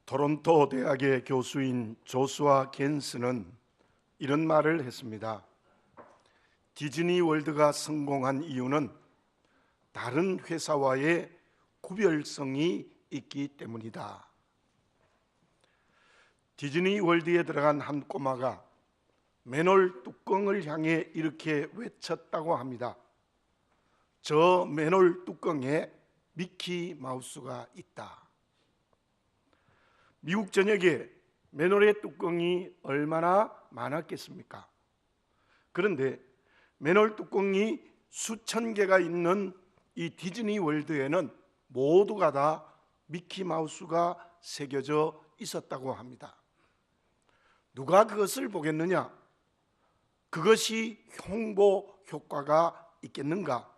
토론토 대학의 교수인 조슈아 겐스는 이런 말을 했습니다. 디즈니 월드가 성공한 이유는 다른 회사와의 구별성이 있기 때문이다. 디즈니 월드에 들어간 한 꼬마가 맨홀 뚜껑을 향해 이렇게 외쳤다고 합니다. 저 맨홀 뚜껑에 미키 마우스가 있다. 미국 전역에 맨홀의 뚜껑이 얼마나 많았겠습니까? 그런데 맨홀 뚜껑이 수천 개가 있는 이 디즈니 월드에는 모두가 다 미키 마우스가 새겨져 있었다고 합니다. 누가 그것을 보겠느냐? 그것이 홍보 효과가 있겠는가?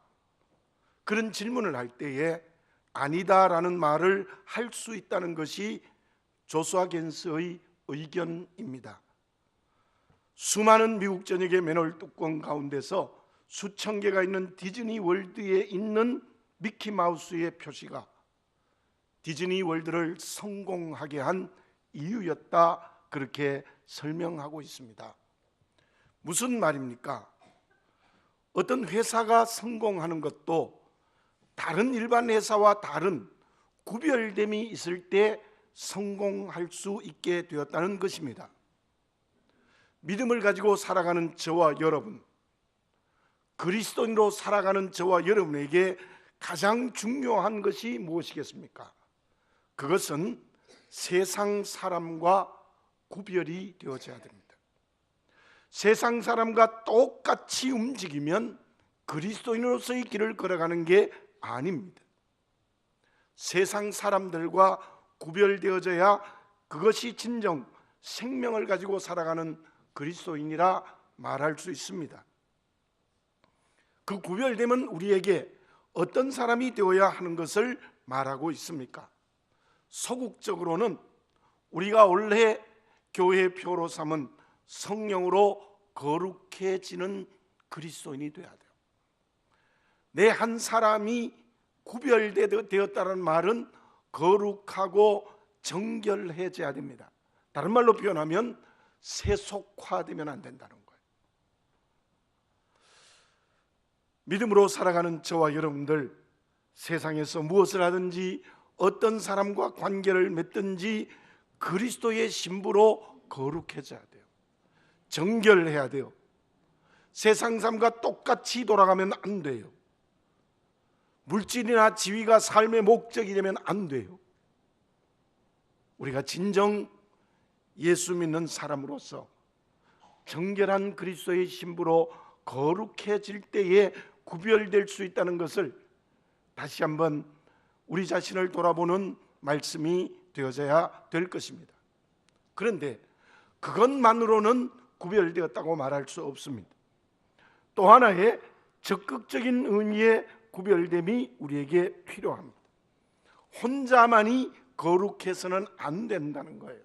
그런 질문을 할 때에 아니다라는 말을 할 수 있다는 것이 조슈아 겐스의 의견입니다. 수많은 미국 전역의 맨홀 뚜껑 가운데서 수천 개가 있는 디즈니 월드에 있는 미키 마우스의 표시가 디즈니 월드를 성공하게 한 이유였다, 그렇게 설명하고 있습니다. 무슨 말입니까? 어떤 회사가 성공하는 것도 다른 일반 회사와 다른 구별됨이 있을 때 성공할 수 있게 되었다는 것입니다. 믿음을 가지고 살아가는 저와 여러분, 그리스도인으로 살아가는 저와 여러분에게 가장 중요한 것이 무엇이겠습니까? 그것은 세상 사람과 구별이 되어져야 됩니다. 세상 사람과 똑같이 움직이면 그리스도인으로서의 길을 걸어가는 게 아닙니다. 세상 사람들과 구별되어져야 그것이 진정 생명을 가지고 살아가는 그리스도인이라 말할 수 있습니다. 그 구별됨은 우리에게 어떤 사람이 되어야 하는 것을 말하고 있습니까? 소극적으로는 우리가 원래 교회의 표로 삼은 성령으로 거룩해지는 그리스도인이 되어야 돼요. 내 한 사람이 구별되었다는 말은 거룩하고 정결해져야 됩니다. 다른 말로 표현하면 세속화되면 안 된다는 거예요. 믿음으로 살아가는 저와 여러분들, 세상에서 무엇을 하든지 어떤 사람과 관계를 맺든지 그리스도의 신부로 거룩해져야 돼요. 정결해야 돼요. 세상 삶과 똑같이 돌아가면 안 돼요. 물질이나 지위가 삶의 목적이 되면 안 돼요. 우리가 진정 예수 믿는 사람으로서 정결한 그리스도의 신부로 거룩해질 때에 구별될 수 있다는 것을 다시 한번 우리 자신을 돌아보는 말씀이 되어져야 될 것입니다. 그런데 그것만으로는 구별되었다고 말할 수 없습니다. 또 하나의 적극적인 의미의 구별됨이 우리에게 필요합니다. 혼자만이 거룩해서는 안 된다는 거예요.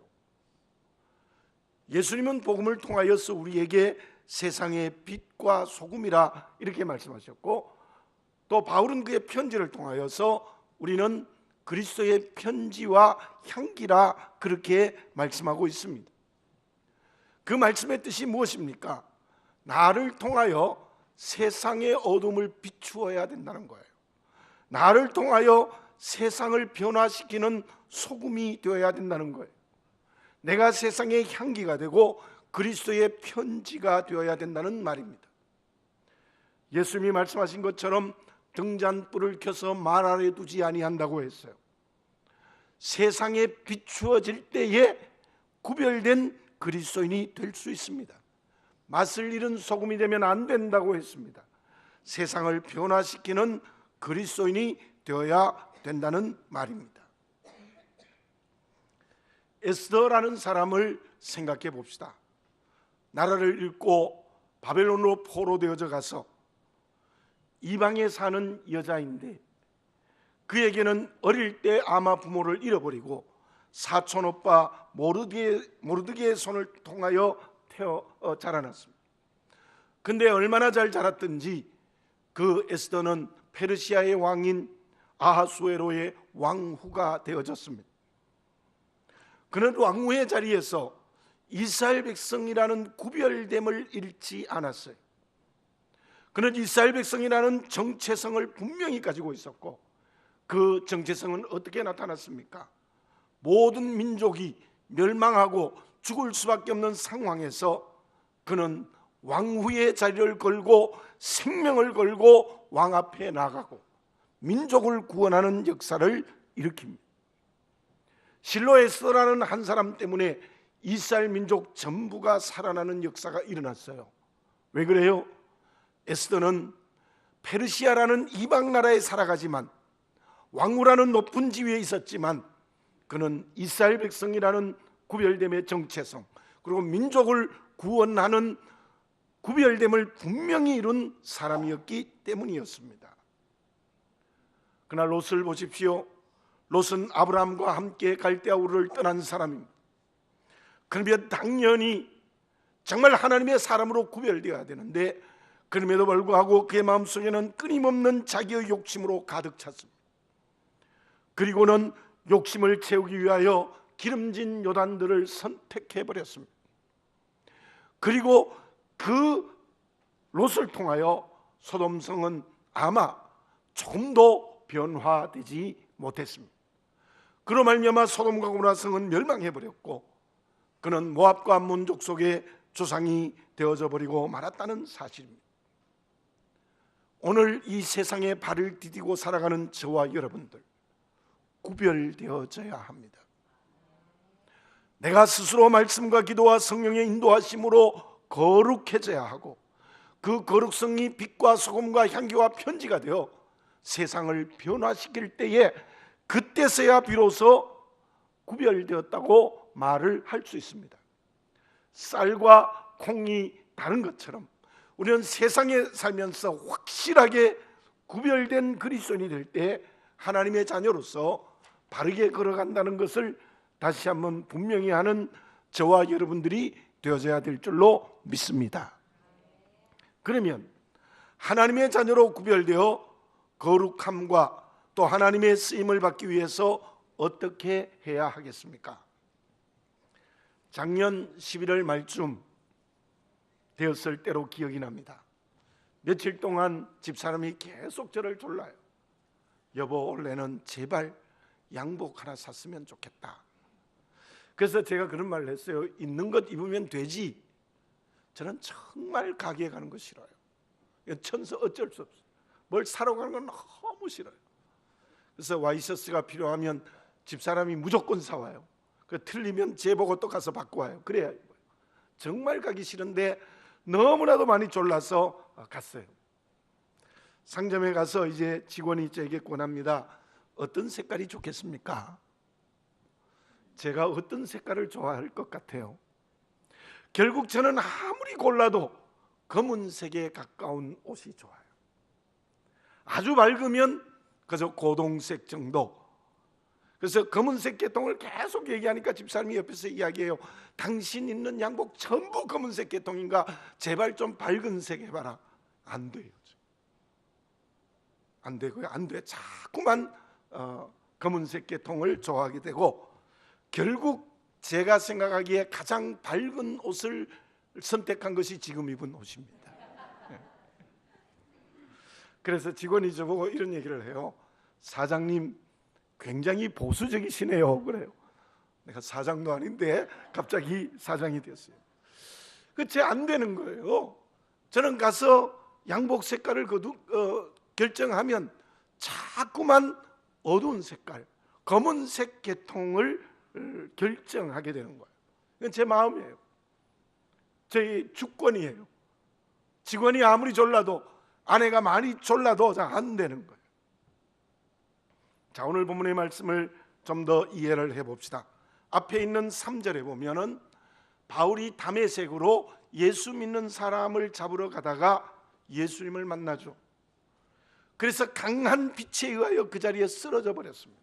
예수님은 복음을 통하여서 우리에게 세상의 빛과 소금이라 이렇게 말씀하셨고, 또 바울은 그의 편지를 통하여서 우리는 그리스도의 편지와 향기라 그렇게 말씀하고 있습니다. 그 말씀의 뜻이 무엇입니까? 나를 통하여 세상의 어둠을 비추어야 된다는 거예요. 나를 통하여 세상을 변화시키는 소금이 되어야 된다는 거예요. 내가 세상의 향기가 되고 그리스도의 편지가 되어야 된다는 말입니다. 예수님이 말씀하신 것처럼 등잔불을 켜서 말 아래 두지 아니한다고 했어요. 세상에 비추어질 때에 구별된 그리스도인이 될 수 있습니다. 맛을 잃은 소금이 되면 안 된다고 했습니다. 세상을 변화시키는 그리스도인이 되어야 된다는 말입니다. 에스더라는 사람을 생각해 봅시다. 나라를 잃고 바벨론으로 포로되어져 가서 이방에 사는 여자인데, 그에게는 어릴 때 아마 부모를 잃어버리고 사촌 오빠 모르드게의 손을 통하여 자라났습니다. 근데 얼마나 잘 자랐든지 그 에스더는 페르시아의 왕인 아하수에로의 왕후가 되어졌습니다. 그는 왕후의 자리에서 이스라엘 백성이라는 구별됨을 잃지 않았어요. 그는 이스라엘 백성이라는 정체성을 분명히 가지고 있었고, 그 정체성은 어떻게 나타났습니까? 모든 민족이 멸망하고 죽을 수밖에 없는 상황에서 그는 왕후의 자리를 걸고 생명을 걸고 왕 앞에 나가고 민족을 구원하는 역사를 일으킵니다. 실로 에스더라는 한 사람 때문에 이스라엘 민족 전부가 살아나는 역사가 일어났어요. 왜 그래요? 에스더는 페르시아라는 이방 나라에 살아가지만, 왕후라는 높은 지위에 있었지만, 그는 이스라엘 백성이라는 구별됨의 정체성, 그리고 민족을 구원하는 구별됨을 분명히 이룬 사람이었기 때문이었습니다. 그날 롯을 보십시오. 롯은 아브라함과 함께 갈대아 우르를 떠난 사람입니다. 그러면 당연히 정말 하나님의 사람으로 구별되어야 되는데, 그럼에도 불구하고 그의 마음속에는 끊임없는 자기의 욕심으로 가득 찼습니다. 그리고는 욕심을 채우기 위하여 기름진 요단들을 선택해버렸습니다. 그리고 그 롯을 통하여 소돔성은 아마 조금도 변화되지 못했습니다. 그로 말미암아 소돔과 고모라 성은 멸망해버렸고, 그는 모압과 암몬 족속의 조상이 되어져 버리고 말았다는 사실입니다. 오늘 이 세상에 발을 디디고 살아가는 저와 여러분들, 구별되어져야 합니다. 내가 스스로 말씀과 기도와 성령의 인도하심으로 거룩해져야 하고, 그 거룩성이 빛과 소금과 향기와 편지가 되어 세상을 변화시킬 때에, 그때서야 비로소 구별되었다고 말을 할 수 있습니다. 쌀과 콩이 다른 것처럼 우리는 세상에 살면서 확실하게 구별된 그리스도인이 될 때 하나님의 자녀로서 바르게 걸어간다는 것을 다시 한번 분명히 하는 저와 여러분들이 되어져야 될 줄로 믿습니다. 그러면 하나님의 자녀로 구별되어 거룩함과 또 하나님의 쓰임을 받기 위해서 어떻게 해야 하겠습니까? 작년 11월 말쯤 되었을 때로 기억이 납니다. 며칠 동안 집사람이 계속 저를 졸라요. 여보, 올해는 제발 양복 하나 샀으면 좋겠다. 그래서 제가 그런 말을 했어요. 있는 것 입으면 되지. 저는 정말 가게에 가는 거 싫어요. 천서 어쩔 수 없어요. 뭘 사러 가는 건 너무 싫어요. 그래서 와이셔츠가 필요하면 집사람이 무조건 사와요. 틀리면 제 보고 또 가서 바꿔 와요. 그래야 입어요. 정말 가기 싫은데 너무나도 많이 졸라서 갔어요. 상점에 가서 이제 직원이 저에게 권합니다. 어떤 색깔이 좋겠습니까? 제가 어떤 색깔을 좋아할 것 같아요? 결국 저는 아무리 골라도 검은색에 가까운 옷이 좋아요. 아주 밝으면 그저 고동색 정도. 그래서 검은색 계통을 계속 얘기하니까 집사람이 옆에서 이야기해요. 당신 입는 양복 전부 검은색 계통인가? 제발 좀 밝은 색 해봐라. 안 돼요. 안 되고요. 안 돼. 자꾸만 검은색 계통을 좋아하게 되고, 결국 제가 생각하기에 가장 밝은 옷을 선택한 것이 지금 입은 옷입니다. 그래서 직원이 저보고 이런 얘기를 해요. 사장님 굉장히 보수적이시네요. 그래요. 내가 사장도 아닌데 갑자기 사장이 됐어요. 그게 안 되는 거예요. 저는 가서 양복 색깔을 결정하면 자꾸만 어두운 색깔, 검은색 계통을 결정하게 되는 거예요. 이건 제 마음이에요. 제 주권이에요. 직원이 아무리 졸라도, 아내가 많이 졸라도 안 되는 거예요. 자, 오늘 본문의 말씀을 좀 더 이해를 해봅시다. 앞에 있는 3절에 보면은 바울이 다메섹으로 예수 믿는 사람을 잡으러 가다가 예수님을 만나죠. 그래서 강한 빛에 의하여 그 자리에 쓰러져 버렸습니다.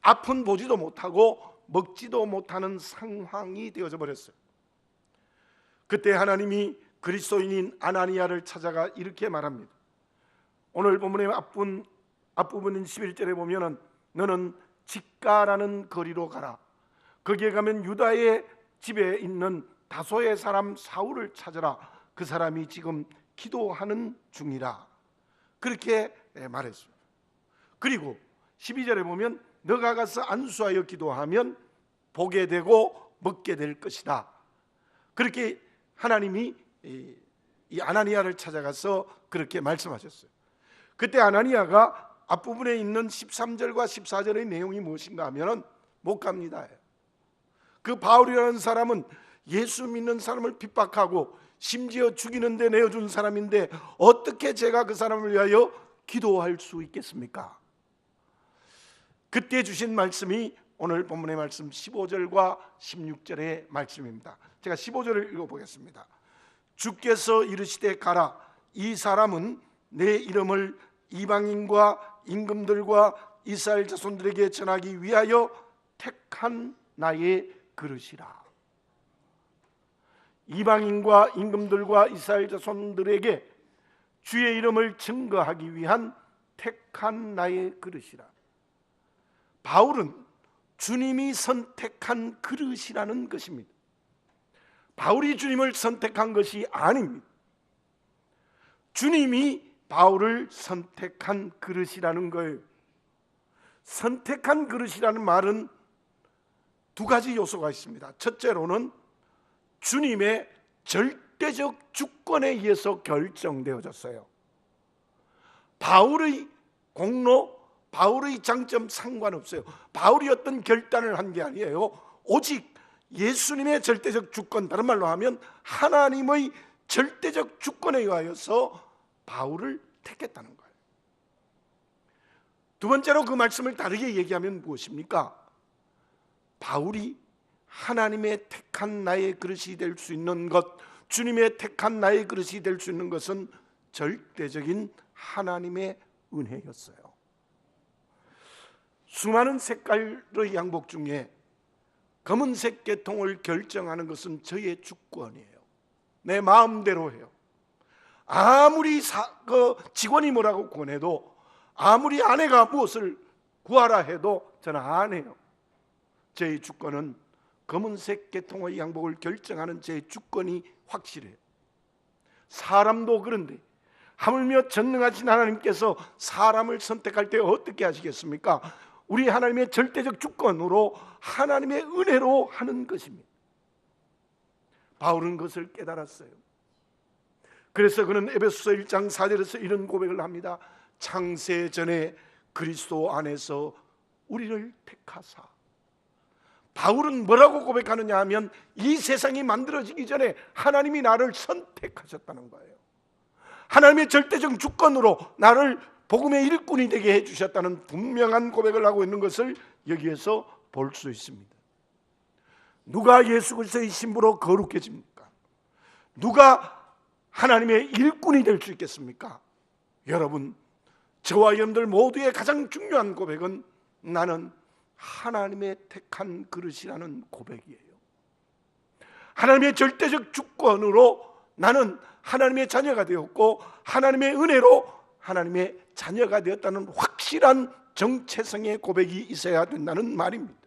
앞은 보지도 못하고 먹지도 못하는 상황이 되어져 버렸어요. 그때 하나님이 그리스도인인 아나니아를 찾아가 이렇게 말합니다. 오늘 본문의 앞부분인 11절에 보면은 너는 직가라는 거리로 가라. 거기에 가면 유다의 집에 있는 다소의 사람 사울을 찾아라. 그 사람이 지금 기도하는 중이라. 그렇게 말했습니다. 그리고 12절에 보면 너가 가서 안수하여 기도하면 보게 되고 먹게 될 것이다. 그렇게 하나님이 이 아나니아를 찾아가서 그렇게 말씀하셨어요. 그때 아나니아가 앞부분에 있는 13절과 14절의 내용이 무엇인가 하면 못 갑니다. 그 바울이라는 사람은 예수 믿는 사람을 핍박하고 심지어 죽이는 데 내어준 사람인데 어떻게 제가 그 사람을 위하여 기도할 수 있겠습니까? 그때 주신 말씀이 오늘 본문의 말씀 15절과 16절의 말씀입니다. 제가 15절을 읽어보겠습니다. 주께서 이르시되 가라. 이 사람은 내 이름을 이방인과 임금들과 이스라엘 자손들에게 전하기 위하여 택한 나의 그릇이라. 이방인과 임금들과 이스라엘 자손들에게 주의 이름을 증거하기 위한 택한 나의 그릇이라. 바울은 주님이 선택한 그릇이라는 것입니다. 바울이 주님을 선택한 것이 아닙니다. 주님이 바울을 선택한 그릇이라는 거예요. 선택한 그릇이라는 말은 두 가지 요소가 있습니다. 첫째로는 주님의 절대적 주권에 의해서 결정되어졌어요. 바울의 공로, 바울의 장점 상관없어요. 바울이 어떤 결단을 한 게 아니에요. 오직 예수님의 절대적 주권, 다른 말로 하면 하나님의 절대적 주권에 의하여서 바울을 택했다는 거예요. 두 번째로 그 말씀을 다르게 얘기하면 무엇입니까? 바울이 하나님의 택한 나의 그릇이 될 수 있는 것, 주님의 택한 나의 그릇이 될 수 있는 것은 절대적인 하나님의 은혜였어요. 수많은 색깔의 양복 중에 검은색 계통을 결정하는 것은 저의 주권이에요. 내 마음대로 해요. 아무리 직원이 뭐라고 권해도, 아무리 아내가 무엇을 구하라 해도 저는 안 해요. 제 주권은 검은색 계통의 양복을 결정하는 제 주권이 확실해요. 사람도 그런데 하물며 전능하신 하나님께서 사람을 선택할 때 어떻게 하시겠습니까? 우리 하나님의 절대적 주권으로 하나님의 은혜로 하는 것입니다. 바울은 그것을 깨달았어요. 그래서 그는 에베소서 1장 4절에서 이런 고백을 합니다. 창세 전에 그리스도 안에서 우리를 택하사. 바울은 뭐라고 고백하느냐 하면 이 세상이 만들어지기 전에 하나님이 나를 선택하셨다는 거예요. 하나님의 절대적 주권으로 나를 복음의 일꾼이 되게 해주셨다는 분명한 고백을 하고 있는 것을 여기에서 볼 수 있습니다. 누가 예수 그리스도의 신부로 거룩해집니까? 누가 하나님의 일꾼이 될 수 있겠습니까? 여러분, 저와 여러분들 모두의 가장 중요한 고백은 나는 하나님의 택한 그릇이라는 고백이에요. 하나님의 절대적 주권으로 나는 하나님의 자녀가 되었고 하나님의 은혜로 하나님의 자녀가 되었다는 확실한 정체성의 고백이 있어야 된다는 말입니다.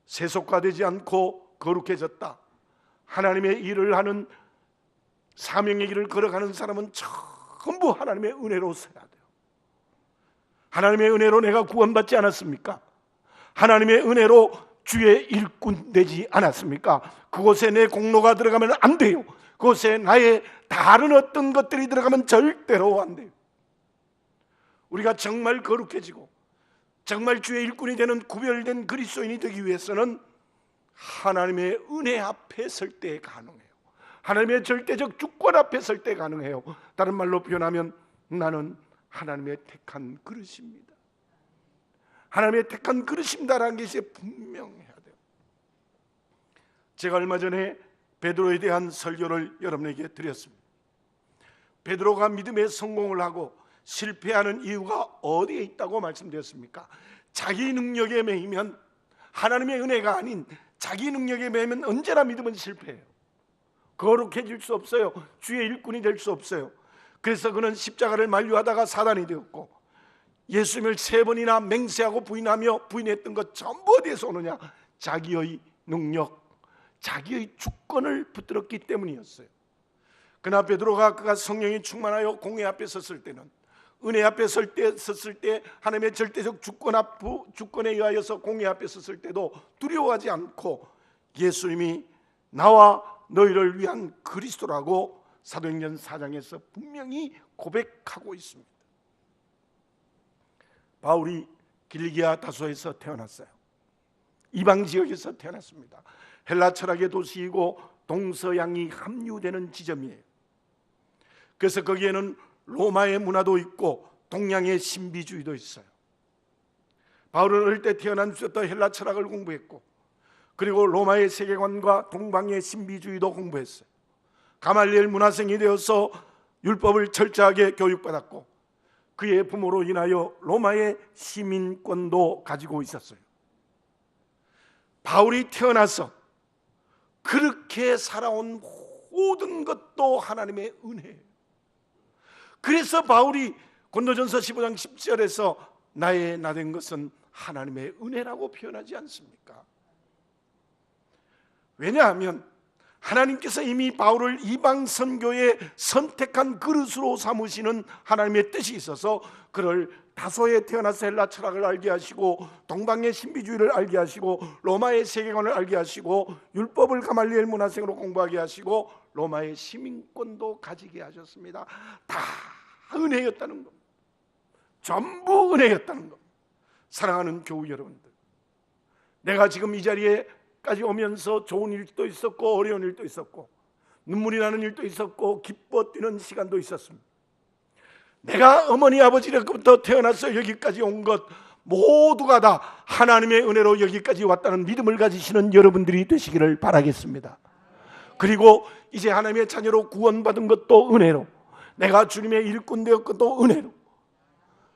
세속화되지 않고 거룩해졌다. 하나님의 일을 하는 사명의 길을 걸어가는 사람은 전부 하나님의 은혜로 서야 돼요. 하나님의 은혜로 내가 구원받지 않았습니까? 하나님의 은혜로 주의 일꾼 되지 않았습니까? 그곳에 내 공로가 들어가면 안 돼요. 그곳에 나의 다른 어떤 것들이 들어가면 절대로 안 돼요. 우리가 정말 거룩해지고 정말 주의 일꾼이 되는 구별된 그리스도인이 되기 위해서는 하나님의 은혜 앞에 설 때 가능해요. 하나님의 절대적 주권 앞에 설 때 가능해요. 다른 말로 표현하면 나는 하나님의 택한 그릇입니다. 하나님의 택한 그릇입니다라는 것이 분명해야 돼요. 제가 얼마 전에 베드로에 대한 설교를 여러분에게 드렸습니다. 베드로가 믿음에 성공을 하고 실패하는 이유가 어디에 있다고 말씀드렸습니까? 자기 능력에 매이면, 하나님의 은혜가 아닌 자기 능력에 매이면 언제나 믿음은 실패해요. 거룩해질 수 없어요. 주의 일꾼이 될 수 없어요. 그래서 그는 십자가를 만류하다가 사단이 되었고, 예수님을 3번이나 맹세하고 부인하며 부인했던 것 전부 어디에서 오느냐? 자기의 능력, 자기의 주권을 붙들었기 때문이었어요. 그러나 베드로가 그가 성령이 충만하여 공회 앞에 섰을 때는, 은혜 앞에 섰을 때 하나님의 절대적 주권에 의하여서 공회 앞에 섰을 때도 두려워하지 않고 예수님이 나와 너희를 위한 그리스도라고 사도행전 4장에서 분명히 고백하고 있습니다. 바울이 길리기아 다소에서 태어났어요. 이방 지역에서 태어났습니다. 헬라 철학의 도시이고 동서양이 합류되는 지점이에요. 그래서 거기에는 로마의 문화도 있고 동양의 신비주의도 있어요. 바울은 어릴 때 태어난 수부터 헬라 철학을 공부했고, 그리고 로마의 세계관과 동방의 신비주의도 공부했어요. 가말리엘 문화생이 되어서 율법을 철저하게 교육받았고, 그의 부모로 인하여 로마의 시민권도 가지고 있었어요. 바울이 태어나서 그렇게 살아온 모든 것도 하나님의 은혜예요. 그래서 바울이 고린도전서 15장 10절에서 나의 나된 것은 하나님의 은혜라고 표현하지 않습니까? 왜냐하면 하나님께서 이미 바울을 이방 선교에 선택한 그릇으로 삼으시는 하나님의 뜻이 있어서 그를 다소에 태어나서 헬라 철학을 알게 하시고, 동방의 신비주의를 알게 하시고, 로마의 세계관을 알게 하시고, 율법을 가말리엘 문화생으로 공부하게 하시고, 로마의 시민권도 가지게 하셨습니다. 다 은혜였다는 겁니다. 전부 은혜였다는 겁니다. 사랑하는 교우 여러분들, 내가 지금 이 자리에까지 오면서 좋은 일도 있었고 어려운 일도 있었고 눈물이 나는 일도 있었고 기뻐 뛰는 시간도 있었습니다. 내가 어머니 아버지로부터 태어나서 여기까지 온 것 모두가 다 하나님의 은혜로 여기까지 왔다는 믿음을 가지시는 여러분들이 되시기를 바라겠습니다. 그리고 이제 하나님의 자녀로 구원받은 것도 은혜로, 내가 주님의 일꾼 되었것도 은혜로,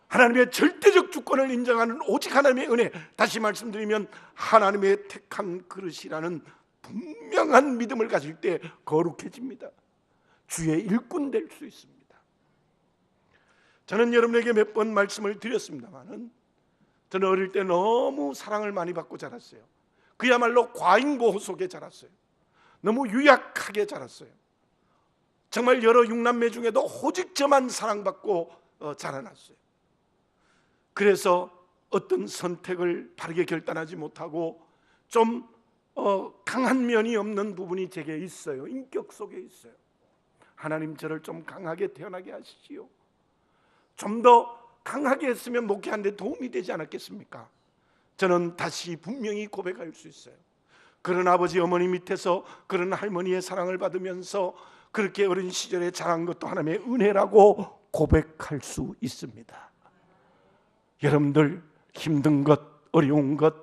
하나님의 절대적 주권을 인정하는 오직 하나님의 은혜, 다시 말씀드리면 하나님의 택한 그릇이라는 분명한 믿음을 가질 때 거룩해집니다. 주의 일꾼 될 수 있습니다. 저는 여러분에게 몇 번 말씀을 드렸습니다만, 저는 어릴 때 너무 사랑을 많이 받고 자랐어요. 그야말로 과잉보호 속에 자랐어요. 너무 유약하게 자랐어요. 정말 여러 육남매 중에도 오직 저만 사랑받고 자라났어요. 그래서 어떤 선택을 바르게 결단하지 못하고 좀 강한 면이 없는 부분이 제게 있어요. 인격 속에 있어요. 하나님 저를 좀 강하게 태어나게 하시지요. 좀 더 강하게 했으면 목회하는 데 도움이 되지 않았겠습니까? 저는 다시 분명히 고백할 수 있어요. 그런 아버지 어머니 밑에서 그런 할머니의 사랑을 받으면서 그렇게 어린 시절에 자란 것도 하나님의 은혜라고 고백할 수 있습니다. 여러분들 힘든 것, 어려운 것,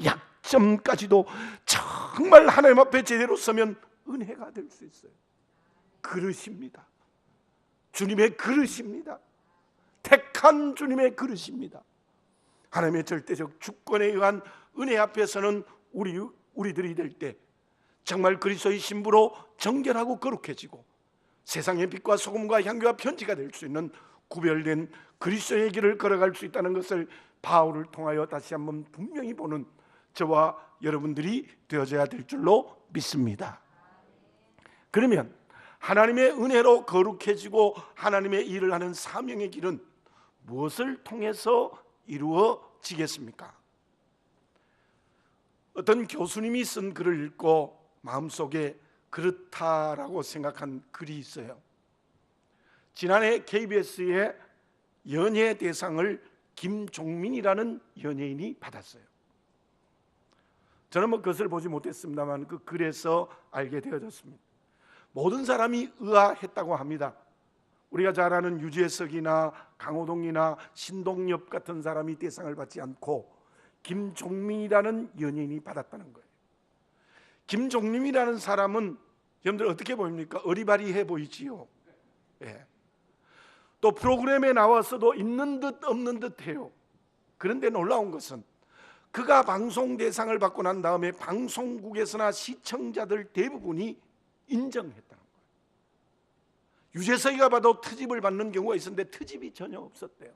약점까지도 정말 하나님 앞에 제대로 서면 은혜가 될 수 있어요. 그릇입니다. 주님의 그릇입니다. 택한 주님의 그릇입니다. 하나님의 절대적 주권에 의한 은혜 앞에서는 우리들이 될 때 정말 그리스도의 신부로 정결하고 거룩해지고 세상의 빛과 소금과 향기와 편지가 될 수 있는 구별된 그리스도의 길을 걸어갈 수 있다는 것을 바울을 통하여 다시 한번 분명히 보는 저와 여러분들이 되어져야 될 줄로 믿습니다. 그러면 하나님의 은혜로 거룩해지고 하나님의 일을 하는 사명의 길은 무엇을 통해서 이루어지겠습니까? 어떤 교수님이 쓴 글을 읽고 마음속에 그렇다라고 생각한 글이 있어요. 지난해 KBS의 연예 대상을 김종민이라는 연예인이 받았어요. 저는 그것을 보지 못했습니다만 그 글에서 알게 되어졌습니다. 모든 사람이 의아했다고 합니다. 우리가 잘 아는 유재석이나 강호동이나 신동엽 같은 사람이 대상을 받지 않고 김종민이라는 연예인이 받았다는 거예요. 김종민이라는 사람은 여러분들 어떻게 보입니까? 어리바리해 보이지요. 예. 또 프로그램에 나와서도 있는 듯 없는 듯 해요. 그런데 놀라운 것은 그가 방송 대상을 받고 난 다음에 방송국에서나 시청자들 대부분이 인정했다는 거예요. 유재석이가 봐도 트집을 받는 경우가 있었는데 트집이 전혀 없었대요.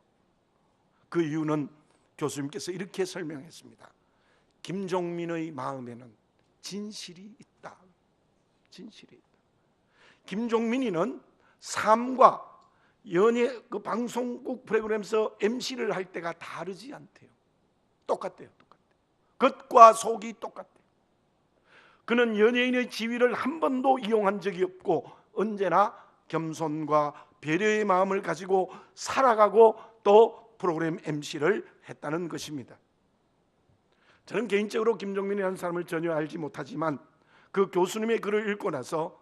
그 이유는 교수님께서 이렇게 설명했습니다. 김종민의 마음에는 진실이 있다. 진실이 있다. 김종민이는 삶과 연예 그 방송국 프로그램에서 MC를 할 때가 다르지 않대요. 똑같대요. 겉과 속이 똑같대요. 그는 연예인의 지위를 한 번도 이용한 적이 없고 언제나 겸손과 배려의 마음을 가지고 살아가고 또 프로그램 MC를 했다는 것입니다. 저는 개인적으로 김종민이라는 사람을 전혀 알지 못하지만 그 교수님의 글을 읽고 나서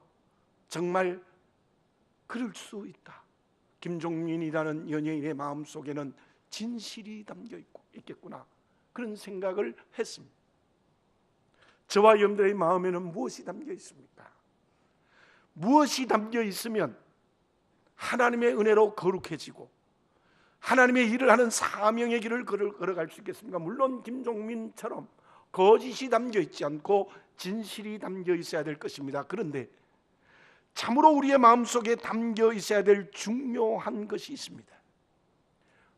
정말 그럴 수 있다. 김종민이라는 연예인의 마음속에는 진실이 담겨 있겠구나, 그런 생각을 했습니다. 저와 여러분들의 마음에는 무엇이 담겨 있습니까? 무엇이 담겨 있으면 하나님의 은혜로 거룩해지고 하나님의 일을 하는 사명의 길을 걸어갈 수 있겠습니까? 물론 김종민처럼 거짓이 담겨 있지 않고 진실이 담겨 있어야 될 것입니다. 그런데 참으로 우리의 마음속에 담겨 있어야 될 중요한 것이 있습니다.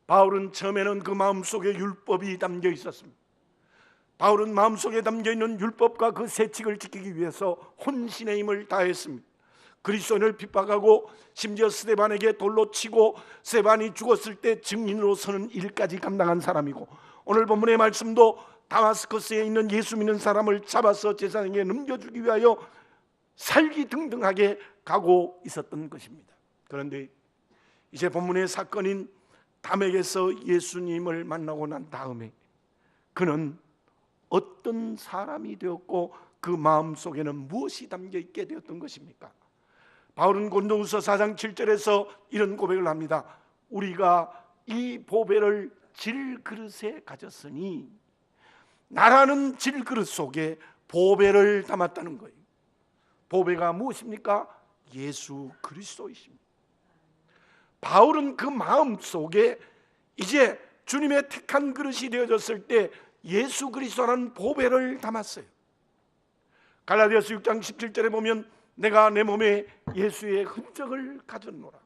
바울은 처음에는 그 마음속에 율법이 담겨 있었습니다. 바울은 마음속에 담겨있는 율법과 그 세칙을 지키기 위해서 혼신의 힘을 다했습니다. 그리스도인을 핍박하고 심지어 스데반에게 돌로 치고 스데반이 죽었을 때 증인으로 서는 일까지 감당한 사람이고, 오늘 본문의 말씀도 다마스커스에 있는 예수 믿는 사람을 잡아서 제사장에게 넘겨주기 위하여 살기등등하게 가고 있었던 것입니다. 그런데 이제 본문의 사건인 담에게서 예수님을 만나고 난 다음에 그는 어떤 사람이 되었고 그 마음속에는 무엇이 담겨 있게 되었던 것입니까? 바울은 고린도후서 4장 7절에서 이런 고백을 합니다. 우리가 이 보배를 질그릇에 가졌으니, 나라는 질그릇 속에 보배를 담았다는 거예요. 보배가 무엇입니까? 예수 그리스도이십니다. 바울은 그 마음 속에 이제 주님의 택한 그릇이 되어졌을 때 예수 그리스도라는 보배를 담았어요. 갈라디아서 6장 17절에 보면 내가 내 몸에 예수의 흔적을 가졌노라.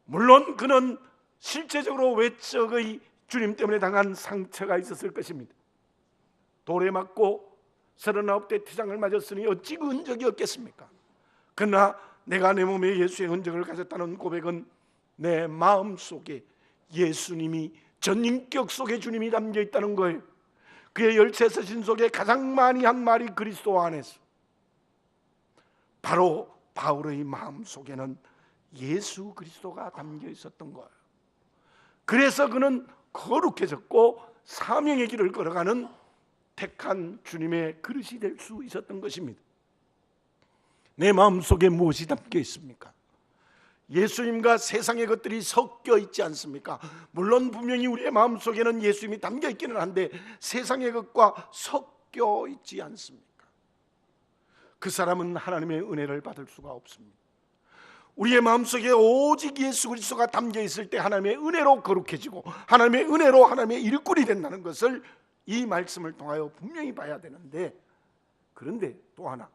물론 그는 실제적으로 외적의 주님 때문에 당한 상처가 있었을 것입니다. 돌에 맞고 39대 태장을 맞았으니 어찌 그 흔적이 없겠습니까? 그러나 내가 내 몸에 예수의 흔적을 가졌다는 고백은 내 마음 속에 예수님이 전인격 속에 주님이 담겨 있다는 거예요. 그의 열세 서신 속에 가장 많이 한 말이 그리스도 안에서, 바로 바울의 마음 속에는 예수 그리스도가 담겨 있었던 거예요. 그래서 그는 거룩해졌고 사명의 길을 걸어가는 택한 주님의 그릇이 될 수 있었던 것입니다. 내 마음속에 무엇이 담겨 있습니까? 예수님과 세상의 것들이 섞여 있지 않습니까? 물론 분명히 우리의 마음속에는 예수님이 담겨 있기는 한데 세상의 것과 섞여 있지 않습니까? 그 사람은 하나님의 은혜를 받을 수가 없습니다. 우리의 마음속에 오직 예수 그리스도가 담겨 있을 때 하나님의 은혜로 거룩해지고 하나님의 은혜로 하나님의 일꾼이 된다는 것을 이 말씀을 통하여 분명히 봐야 되는데, 그런데 또 하나,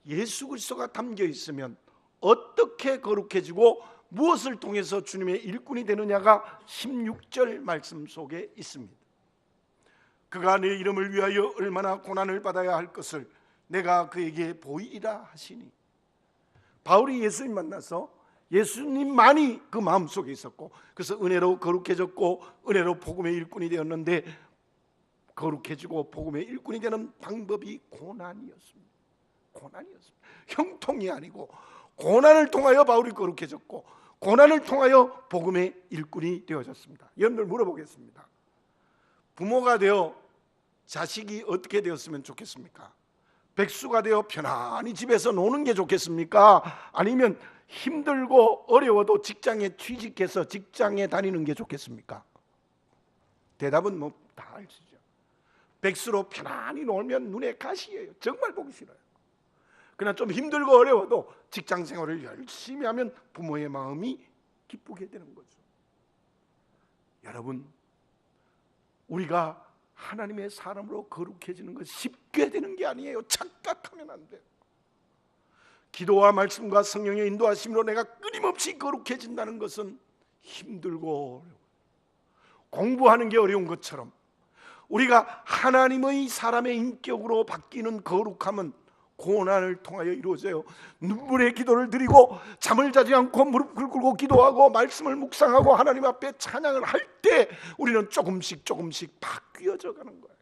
예수 그리스도가 담겨 있으면 어떻게 거룩해지고 무엇을 통해서 주님의 일꾼이 되느냐가 16절 말씀 속에 있습니다. 그가 내 이름을 위하여 얼마나 고난을 받아야 할 것을 내가 그에게 보이리라 하시니. 바울이 예수님 만나서 예수님만이 그 마음속에 있었고, 그래서 은혜로 거룩해졌고 은혜로 복음의 일꾼이 되었는데, 거룩해지고 복음의 일꾼이 되는 방법이 고난이었습니다. 고난이었습니다. 형통이 아니고 고난을 통하여 바울이 거룩해졌고 고난을 통하여 복음의 일꾼이 되어졌습니다. 여러분들 물어보겠습니다. 부모가 되어 자식이 어떻게 되었으면 좋겠습니까? 백수가 되어 편안히 집에서 노는 게 좋겠습니까? 아니면 힘들고 어려워도 직장에 취직해서 직장에 다니는 게 좋겠습니까? 대답은 뭐 다 아시죠. 백수로 편안히 놀면 눈에 가시예요. 정말 보기 싫어요. 그러나 좀 힘들고 어려워도 직장 생활을 열심히 하면 부모의 마음이 기쁘게 되는 거죠. 여러분, 우리가 하나님의 사람으로 거룩해지는 것이 쉽게 되는 게 아니에요. 착각하면 안 돼요. 기도와 말씀과 성령의 인도하심으로 내가 끊임없이 거룩해진다는 것은 힘들고 어려워요. 공부하는 게 어려운 것처럼 우리가 하나님의 사람의 인격으로 바뀌는 거룩함은 고난을 통하여 이루어져요. 눈물의 기도를 드리고 잠을 자지 않고 무릎 꿇고 기도하고 말씀을 묵상하고 하나님 앞에 찬양을 할 때 우리는 조금씩 바뀌어져 가는 거예요.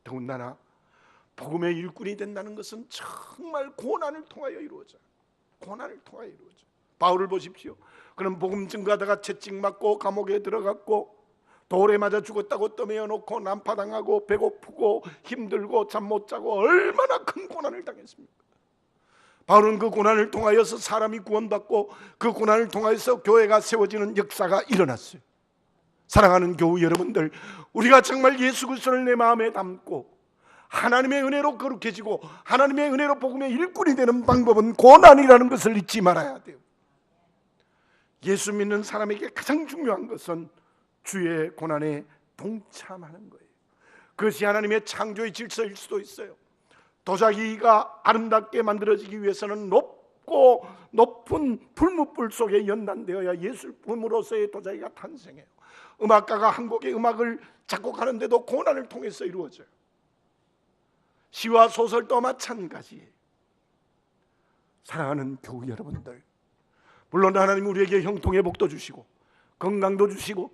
더군다나 복음의 일꾼이 된다는 것은 정말 고난을 통하여 이루어져요. 고난을 통하여 이루어져요. 바울을 보십시오. 그는 복음 증거하다가 채찍 맞고 감옥에 들어갔고 돌에 맞아 죽었다고 떠매어 놓고 난파당하고 배고프고 힘들고 잠 못 자고 얼마나 큰 고난을 당했습니까? 바울은 그 고난을 통하여서 사람이 구원받고 그 고난을 통하여서 교회가 세워지는 역사가 일어났어요. 사랑하는 교우 여러분들, 우리가 정말 예수 그리스도를 내 마음에 담고 하나님의 은혜로 거룩해지고 하나님의 은혜로 복음의 일꾼이 되는 방법은 고난이라는 것을 잊지 말아야 돼요. 예수 믿는 사람에게 가장 중요한 것은 주의 고난에 동참하는 거예요. 그것이 하나님의 창조의 질서일 수도 있어요. 도자기가 아름답게 만들어지기 위해서는 높은 풀무불 속에 연단되어야 예술품으로서의 도자기가 탄생해요. 음악가가 한 곡의 음악을 작곡하는데도 고난을 통해서 이루어져요. 시와 소설도 마찬가지예요. 사랑하는 교우 여러분들, 물론 하나님 우리에게 형통의 복도 주시고 건강도 주시고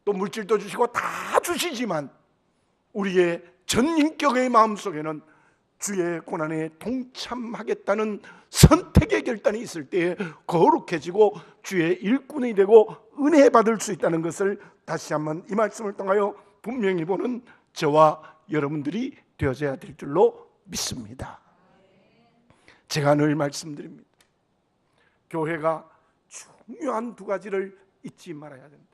또 물질도 주시고 다 주시지만 우리의 전 인격의 마음속에는 주의 고난에 동참하겠다는 선택의 결단이 있을 때에 거룩해지고 주의 일꾼이 되고 은혜 받을 수 있다는 것을 다시 한번 이 말씀을 통하여 분명히 보는 저와 여러분들이 되어져야 될 줄로 믿습니다. 제가 늘 말씀드립니다. 교회가 중요한 두 가지를 잊지 말아야 된다.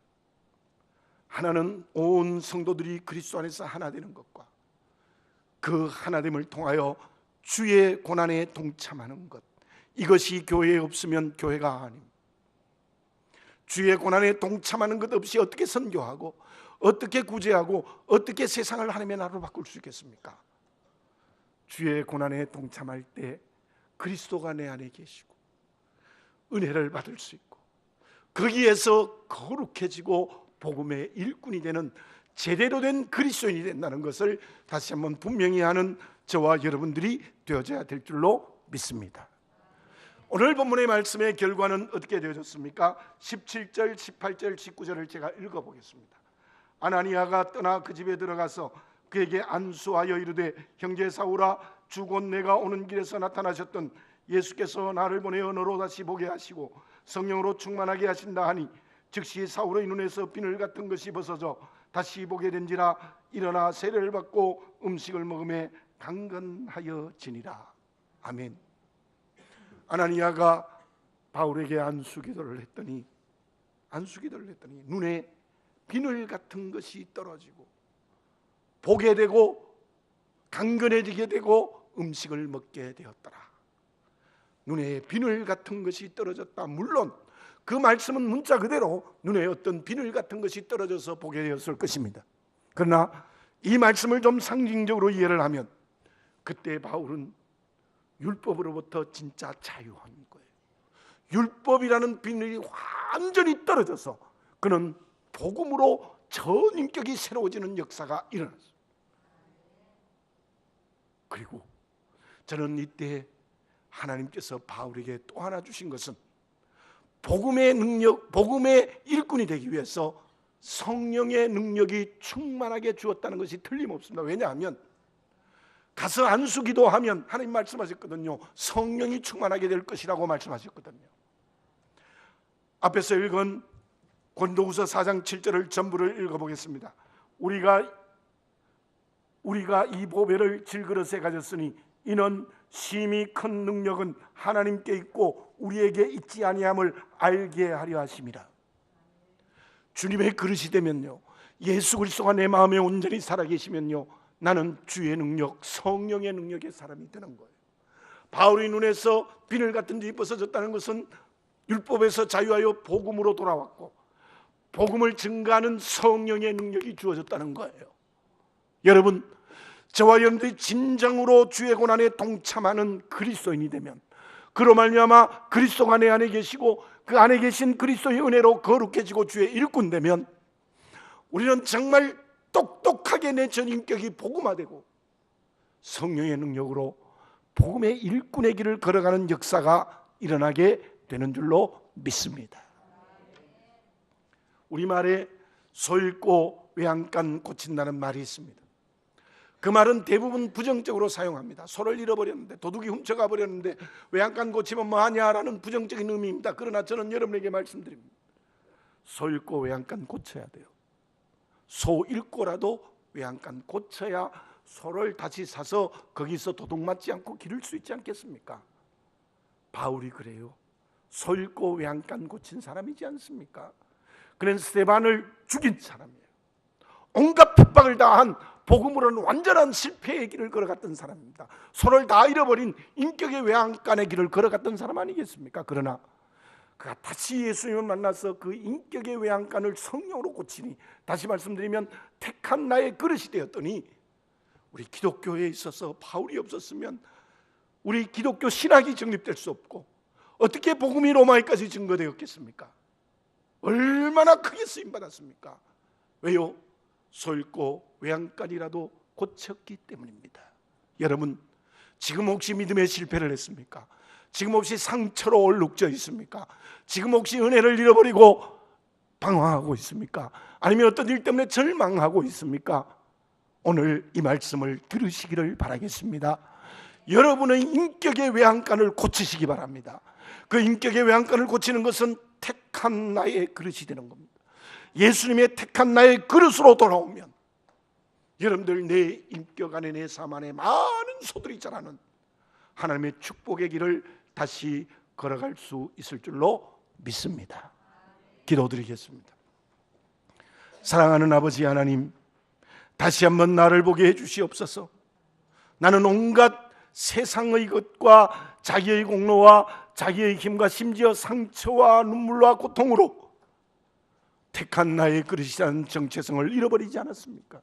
하나는 온 성도들이 그리스도 안에서 하나 되는 것과 그 하나됨을 통하여 주의 고난에 동참하는 것, 이것이 교회에 없으면 교회가 아닙니다. 주의 고난에 동참하는 것 없이 어떻게 선교하고 어떻게 구제하고 어떻게 세상을 하나님의 나라로 바꿀 수 있겠습니까? 주의 고난에 동참할 때 그리스도가 내 안에 계시고 은혜를 받을 수 있고 거기에서 거룩해지고 복음의 일꾼이 되는 제대로 된 그리스도인이 된다는 것을 다시 한번 분명히 하는 저와 여러분들이 되어져야 될 줄로 믿습니다. 오늘 본문의 말씀의 결과는 어떻게 되어졌습니까? 17절, 18절, 19절을 제가 읽어보겠습니다. 아나니아가 떠나 그 집에 들어가서 그에게 안수하여 이르되, 형제 사울아, 주 곧 내가 오는 길에서 나타나셨던 예수께서 나를 보내어 너로 다시 보게 하시고 성령으로 충만하게 하신다 하니, 즉시 사울의 눈에서 비늘 같은 것이 벗어져 다시 보게 된지라. 일어나 세례를 받고 음식을 먹음에 강건하여지니라. 아멘. 아나니아가 바울에게 안수기도를 했더니 눈에 비늘 같은 것이 떨어지고 보게 되고 강건해지게 되고 음식을 먹게 되었더라. 눈에 비늘 같은 것이 떨어졌다. 물론 그 말씀은 문자 그대로 눈에 어떤 비늘 같은 것이 떨어져서 보게 되었을 것입니다. 그러나 이 말씀을 좀 상징적으로 이해를 하면 그때 바울은 율법으로부터 진짜 자유한 거예요. 율법이라는 비늘이 완전히 떨어져서 그는 복음으로 전 인격이 새로워지는 역사가 일어났어요. 그리고 저는 이때 하나님께서 바울에게 또 하나 주신 것은 복음의 능력, 복음의 일꾼이 되기 위해서 성령의 능력이 충만하게 주었다는 것이 틀림없습니다. 왜냐하면 가서 안수기도하면 하나님 말씀하셨거든요. 성령이 충만하게 될 것이라고 말씀하셨거든요. 앞에서 읽은 고린도후서 4장 7절을 전부를 읽어보겠습니다. 우리가 이 보배를 질그릇에 가졌으니 이는 심히 큰 능력은 하나님께 있고 우리에게 있지 아니함을 알게 하려 하심이라. 주님의 그릇이 되면요, 예수 그리스도가 내 마음에 온전히 살아계시면요, 나는 주의 능력, 성령의 능력의 사람이 되는 거예요. 바울의 눈에서 비늘 같은 것이 벗어졌다는 것은 율법에서 자유하여 복음으로 돌아왔고 복음을 증가하는 성령의 능력이 주어졌다는 거예요. 여러분, 저와 여러분들이 진정으로 주의 고난에 동참하는 그리스도인이 되면, 그로 말미암아 그리스도가 내 안에 계시고 그 안에 계신 그리스도의 은혜로 거룩해지고 주의 일꾼 되면 우리는 정말 똑똑하게 내 전인격이 복음화되고 성령의 능력으로 복음의 일꾼의 길을 걸어가는 역사가 일어나게 되는 줄로 믿습니다. 우리말에 소 잃고 외양간 고친다는 말이 있습니다. 그 말은 대부분 부정적으로 사용합니다. 소를 잃어버렸는데, 도둑이 훔쳐가 버렸는데 외양간 고치면 뭐하냐라는 부정적인 의미입니다. 그러나 저는 여러분에게 말씀드립니다. 소 잃고 외양간 고쳐야 돼요. 소 잃고라도 외양간 고쳐야 소를 다시 사서 거기서 도둑 맞지 않고 기를 수 있지 않겠습니까? 바울이 그래요. 소 잃고 외양간 고친 사람이지 않습니까? 그는 스데반을 죽인 사람이에요. 온갖 핍박을 당한 복음으로는 완전한 실패의 길을 걸어갔던 사람입니다. 손을 다 잃어버린 인격의 외양간의 길을 걸어갔던 사람 아니겠습니까? 그러나 그가 다시 예수님을 만나서 그 인격의 외양간을 성령으로 고치니, 다시 말씀드리면 택한 나의 그릇이 되었더니, 우리 기독교에 있어서 바울이 없었으면 우리 기독교 신학이 정립될 수 없고 어떻게 복음이 로마에까지 증거되었겠습니까? 얼마나 크게 쓰임받았습니까? 왜요? 소 잃고 외양간이라도 고쳤기 때문입니다. 여러분, 지금 혹시 믿음의 실패를 했습니까? 지금 혹시 상처로 얼룩져 있습니까? 지금 혹시 은혜를 잃어버리고 방황하고 있습니까? 아니면 어떤 일 때문에 절망하고 있습니까? 오늘 이 말씀을 들으시기를 바라겠습니다. 여러분의 인격의 외양간을 고치시기 바랍니다. 그 인격의 외양간을 고치는 것은 택한 나의 그릇이 되는 겁니다. 예수님의 택한 나의 그릇으로 돌아오면 여러분들 내 인격 안에, 내 삶 안에 많은 소들이 자라는 하나님의 축복의 길을 다시 걸어갈 수 있을 줄로 믿습니다. 기도드리겠습니다. 사랑하는 아버지 하나님, 다시 한번 나를 보게 해주시옵소서. 나는 온갖 세상의 것과 자기의 공로와 자기의 힘과 심지어 상처와 눈물과 고통으로 택한 나의 그릇이라는 정체성을 잃어버리지 않았습니까?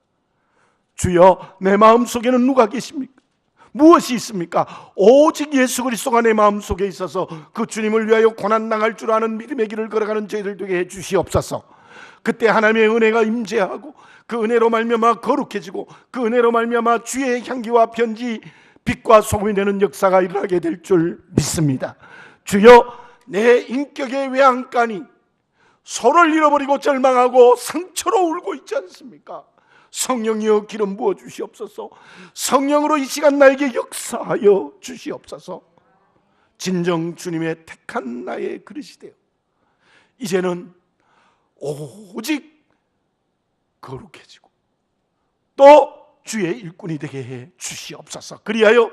주여, 내 마음속에는 누가 계십니까? 무엇이 있습니까? 오직 예수 그리스도가 내 마음속에 있어서 그 주님을 위하여 고난당할 줄 아는 믿음의 길을 걸어가는 저희들 되게 해 주시옵소서. 그때 하나님의 은혜가 임재하고 그 은혜로 말미암아 거룩해지고 그 은혜로 말미암아 주의 향기와 편지, 빛과 소금이 되는 역사가 일어나게 될 줄 믿습니다. 주여, 내 인격의 외양간이 소를 잃어버리고 절망하고 상처로 울고 있지 않습니까? 성령이여 기름 부어 주시옵소서. 성령으로 이 시간 나에게 역사하여 주시옵소서. 진정 주님의 택한 나의 그릇이 되어 이제는 오직 거룩해지고 또 주의 일꾼이 되게 해 주시옵소서. 그리하여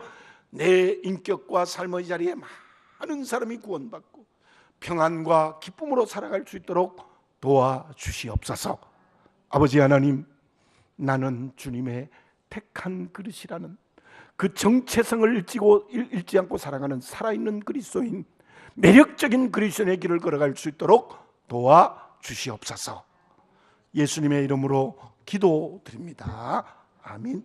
내 인격과 삶의 자리에 많은 사람이 구원받고 평안과 기쁨으로 살아갈 수 있도록 도와주시옵소서. 아버지 하나님, 나는 주님의 택한 그릇이라는 그 정체성을 잃지 않고 살아가는 살아있는 그리스도인, 매력적인 그리스도인의 길을 걸어갈 수 있도록 도와주시옵소서. 예수님의 이름으로 기도드립니다. 아멘.